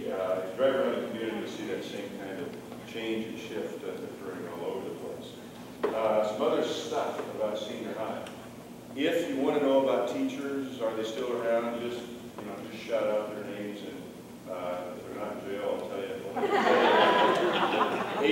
you drive around the community, you'll see that same kind of change and shift occurring all over the place. Some other stuff about senior high. If you want to know about teachers, are they still around? Just shout out their names, and if they're not in jail, I'll tell you.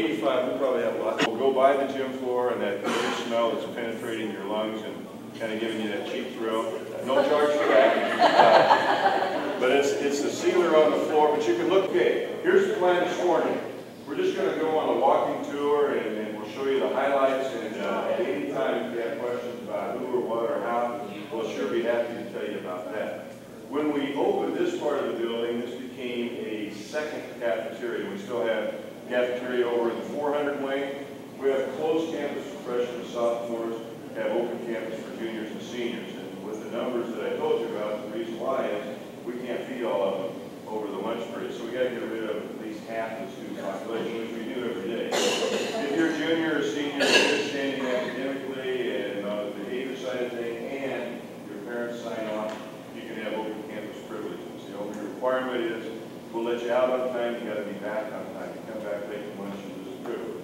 85, we probably have a lot. We'll go by the gym floor, and that great smell that's penetrating your lungs and kind of giving you that cheap thrill. No charge for that. But it's the sealer on the floor. But you can look. Okay, here's the plan this morning. We're just going to go on a walking tour, and we'll show you the highlights. And at any time, if you have questions about who or what or how, we'll sure be happy to tell you about that. When we opened this part of the building, this became a second cafeteria. We still have cafeteria over in the 400 wing. We have closed campus for freshmen and sophomores, have open campus for juniors and seniors. And with the numbers that I told you about, the reason why is we can't feed all of them over the lunch break. So we got to get rid of at least half the student population, which we do every day. If you're a junior or senior, you're standing academically and on the behavior side of things, and your parents sign off, you can have open campus privileges. The only requirement is we'll let you out on time, you got to be back on time. You come back late from lunch, you lose a privilege.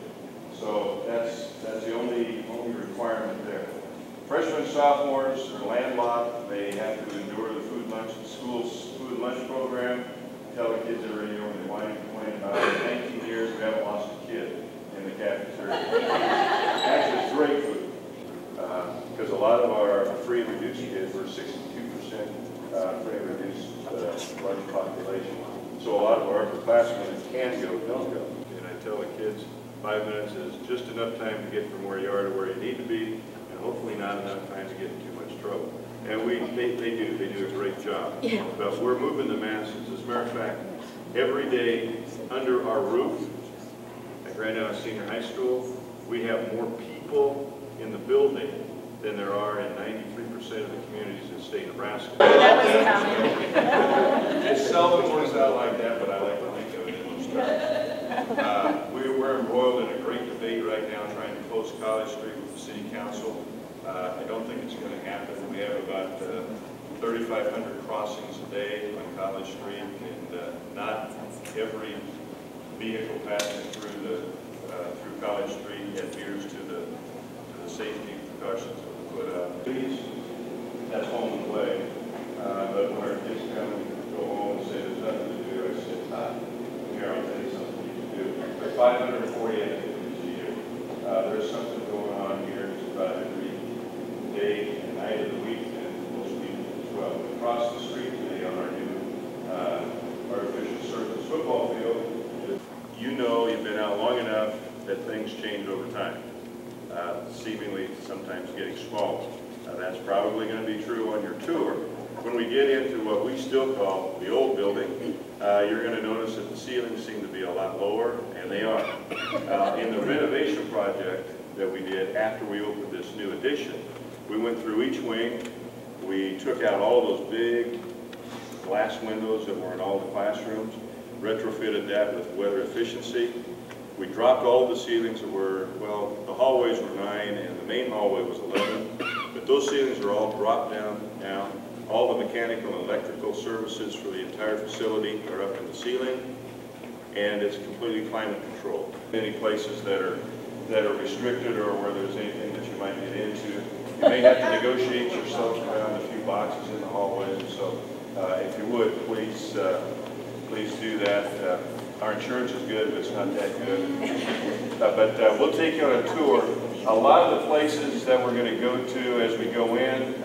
So that's the only requirement there. Freshmen and sophomores are landlocked. They have to endure the food lunch, the school's food lunch program. Tell the kids every year when they whine and complain about it. 19 years, we haven't lost a kid in the cafeteria. Actually, it's great food. Because a lot of our free and reduced kids, we're 62% free and reduced lunch population. So a lot of our upperclassmen that can go, don't go. And I tell the kids, 5 minutes is just enough time to get from where you are to where you need to be, and hopefully not enough time to get in too much trouble. And they do a great job. Yeah. But we're moving the masses. As a matter of fact, every day under our roof at Grand Island Senior High School, we have more people in the building than there are in 93% of the communities in the state of Nebraska. It seldom works out like that, but I like to think of it in those terms. We're embroiled in a great debate right now trying to close College Street with the City Council. I don't think it's going to happen. We have about 3,500 crossings a day on College Street, and not every vehicle passing through College Street adheres to the safety precautions that we put out. Please, that's home and play. But when our kids come and go home and say there's nothing to do, I said, here, I'll tell you something you can do. There are 540 activities a year. There's something going on here just about every day and night of the week, and most weekends as well. We crossed the street today on our new artificial surface football field. You know, you've been out long enough that things change over time, seemingly sometimes getting smaller. That's probably going to be true on your tour. When we get into what we still call the old building, you're going to notice that the ceilings seem to be a lot lower, and they are. In the renovation project that we did after we opened this new addition, we went through each wing. We took out all those big glass windows that were in all the classrooms, retrofitted that with weather efficiency. We dropped all the ceilings that were, well, the hallways were 9 and the main hallway was 11, but those ceilings are all dropped down now. All the mechanical and electrical services for the entire facility are up in the ceiling, and it's completely climate controlled. Many places that are restricted or where there's anything that you might get into, you may have to negotiate yourself around a few boxes in the hallways. And so, if you would, please do that. Our insurance is good, but it's not that good. But we'll take you on a tour. A lot of the places that we're going to go to as we go in,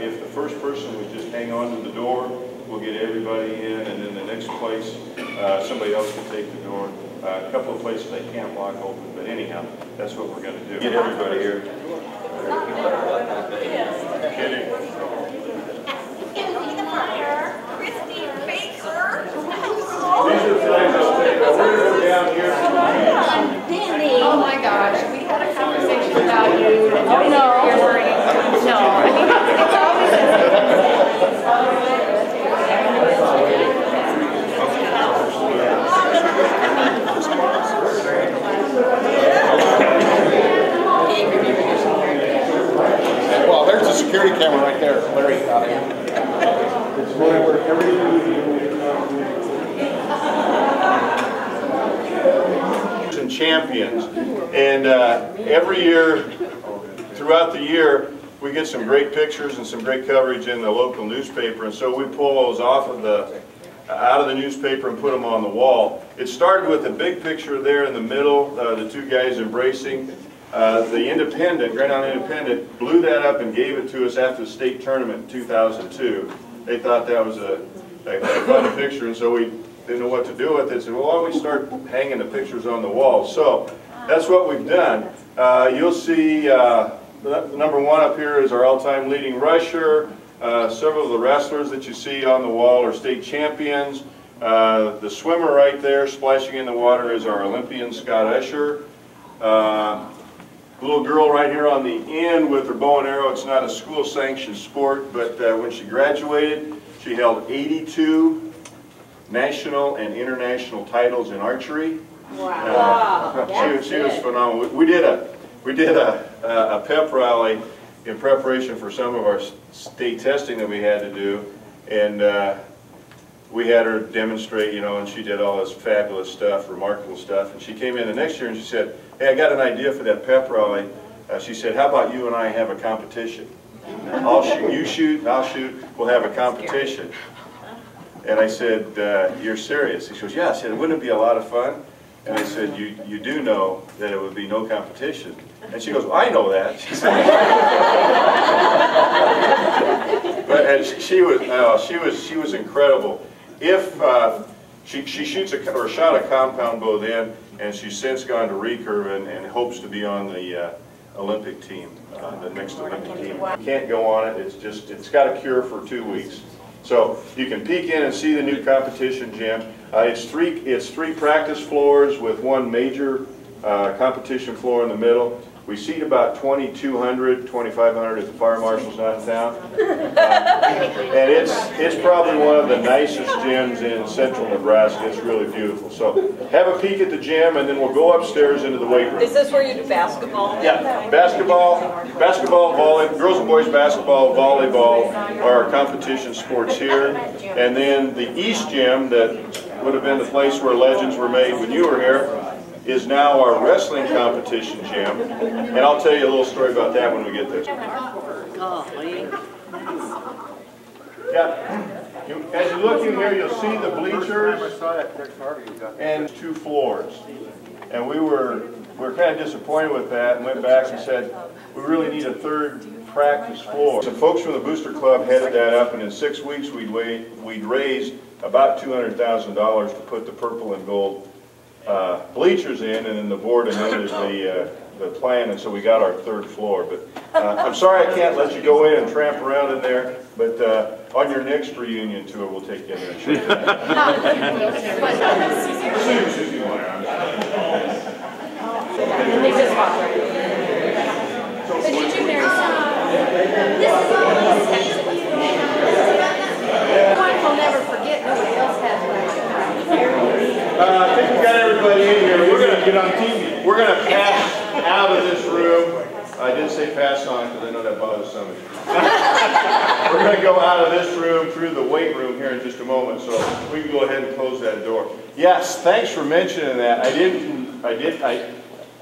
if the first person would just hang on to the door, we'll get everybody in, and then the next place, somebody else can take the door. A couple of places they can't lock open, but anyhow, that's what we're going to do. Get everybody here. Oh my gosh, we had a conversation about you. Oh no. No, I mean, it's Well, there's a security camera right there. Larry got it. It's whatever everything. champions. And every year, throughout the year, we get some great pictures and some great coverage in the local newspaper, and so we pull those off of out of the newspaper and put them on the wall. It started with a big picture there in the middle, the two guys embracing. The Independent, Grand Island Independent, blew that up and gave it to us after the state tournament in 2002. They thought that was a fun picture, and so we didn't know what to do with it. They said, well, why don't we start hanging the pictures on the wall? So that's what we've done. You'll see number one up here is our all-time leading rusher. Several of the wrestlers that you see on the wall are state champions. The swimmer right there splashing in the water is our Olympian Scott Usher. Little girl right here on the end with her bow and arrow. It's not a school-sanctioned sport, but when she graduated, she held 82 national and international titles in archery. Wow! She was phenomenal. We did a pep rally in preparation for some of our state testing that we had to do, and we had her demonstrate, you know, and she did all this fabulous stuff, remarkable stuff. And she came in the next year and she said, hey, I got an idea for that pep rally. She said, how about you and I have a competition? I'll shoot, you shoot, and I'll shoot, we'll have a competition. And I said, you're serious? She goes, yeah. I said, wouldn't it be a lot of fun? And I said, you do know that it would be no competition. And she goes, well, I know that. She said, but and she was incredible. If she shoots or shot a compound bow then, and she's since gone to recurve and hopes to be on the Olympic team, the next Olympic team. You can't go on it. It's got a cure for 2 weeks. So you can peek in and see the new competition gym. It's three practice floors with one major competition floor in the middle. We seat about 2,200, 2,500 if the fire marshal's not in town. And it's probably one of the nicest gyms in central Nebraska. It's really beautiful. So have a peek at the gym, and then we'll go upstairs into the weight room. Is this where you do basketball? Yeah, basketball, volley, girls and boys basketball, volleyball are our competition sports here. And then the East Gym, that would have been the place where legends were made when you were here, is now our wrestling competition gym, and I'll tell you a little story about that when we get there. Yeah, as you look in here, you'll see the bleachers and 2 floors, and we were kind of disappointed with that and went back and said we really need a 3rd practice floor. Some folks from the Booster Club headed that up, and in 6 weeks we'd raised about $200,000 to put the purple and gold bleachers in, and then the board amended the plan, and so we got our 3rd floor. But I'm sorry I can't let you go in and tramp around in there, but on your next reunion tour we'll take you in there and show you I'll never forget, nobody else has one. I think we got everybody in here. We're going to get on TV. We're going to pass out of this room. I didn't say pass on because I know that bothers some of you. We're going to go out of this room through the weight room here in just a moment, so we can go ahead and close that door. Yes, thanks for mentioning that.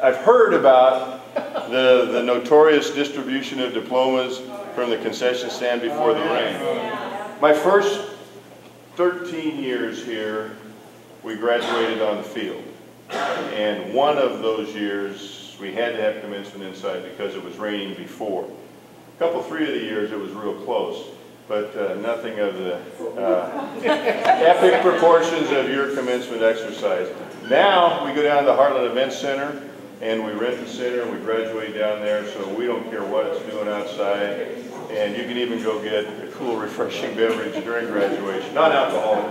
I've heard about the notorious distribution of diplomas from the concession stand before the ring. My first 13 years here, we graduated on the field, and one of those years we had to have commencement inside because it was raining before. Three of the years it was real close, but nothing of the epic proportions of your commencement exercise. Now we go down to the Heartland Event Center and we rent the center and we graduate down there, so we don't care what it's doing outside, and you can even go get a cool refreshing beverage during graduation, not alcoholic.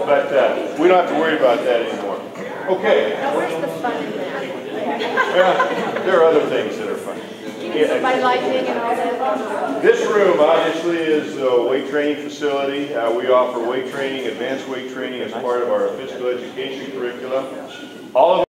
But we don't have to worry about that anymore. Okay. Now where's the fun in that? Well, there are other things that are fun. By lightning and all that? This room obviously is a weight training facility. We offer weight training, advanced weight training as part of our physical education curriculum. All of